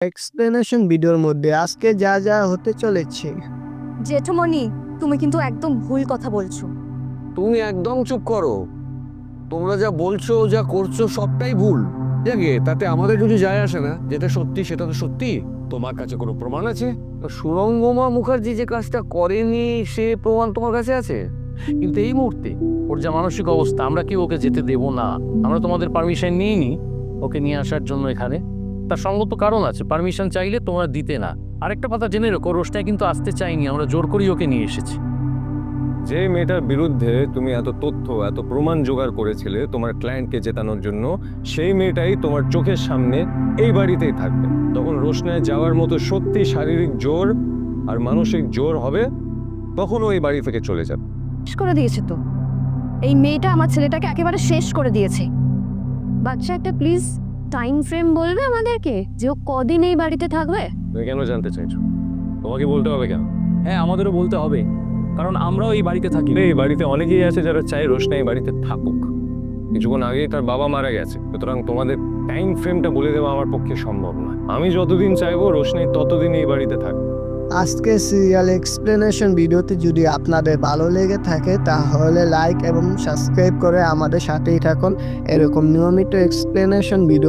Explanation ভিডিওর মধ্যে আজকে যা যা হতে চলেছে। জেঠুমণি, তুমি কিন্তু একদম ভুল কথা বলছো। তুমি একদম চুপ করো। তোমরা যা বলছো যা করছো সবটাই ভুল। দেখে তাতে আমাদের কিছু যায় আসে না। যেটা সত্যি সেটা তো সত্যি। তোমার কাছে কোনো প্রমাণ আছে? সুরঙ্গমা মুখার্জি যে কাজটা করেনি সে প্রমাণ তোমার কাছে আছে? কিন্তু এই মুহূর্তে ওর যা মানসিক অবস্থা, আমরা কি ওকে যেতে দেব না? আমরা তোমাদের পারমিশন নিইনি ওকে নিয়ে আসার জন্য এখানে। তার সঙ্গত কারণ আছে, পারমিশন চাইলে তোমরা দিতে না। আরেকটা কথা জেনে রেখো, রোশনাই কিন্তু আসতে চাইনি, আমরা জোর করেই ওকে নিয়ে এসেছি। যে মেয়েটার বিরুদ্ধে তুমি এত তথ্য এত প্রমাণ জোগাড় করেছিলে তোমার ক্লায়েন্টকে জেতানোর জন্য, সেই মেয়েটাই তোমার চোখের সামনে এই বাড়িতেই থাকবে। তখন রোশনায় যাওয়ার মতো সত্যি শারীরিক জোর আর মানসিক জোর হবে, তখন ও এই বাড়ি থেকে চলে যাবে। শেষ করে দিয়েছে তো, এই মেয়েটা আমার ছেলেটাকে একেবারে শেষ করে দিয়েছে। বাচ্চা একটা প্লিজ টাইম ফ্রেম বলবে আমাদেরকে যে ও কদিন এই বাড়িতে থাকবে? তুমি কেন জানতে চাইছো? তোমাকে বলতে হবে কেন? হ্যাঁ, আমাদেরও বলতে হবে, কারণ আমরাও এই বাড়িতে থাকি। এই বাড়িতে অনেকেই আছে যারা চায় রোশনাই এই বাড়িতে থাকুক। কিছুক্ষণ আগেই তার বাবা মারা গেছে, সুতরাং তোমাদের টাইম ফ্রেমটা বলে দেওয়া আমার পক্ষে সম্ভব নয়। আমি যতদিন চাইবো রোশনাই ততদিন এই বাড়িতে থাকবে। আজকে সিরিয়াল এক্সপ্লেনেশন ভিডিওতে যদি আপনাদের ভালো লেগে থাকে তাহলে লাইক এবং সাবস্ক্রাইব করে আমাদের সাথেই থাকুন। এরকম নিয়মিত এক্সপ্লেনেশন ভিডিও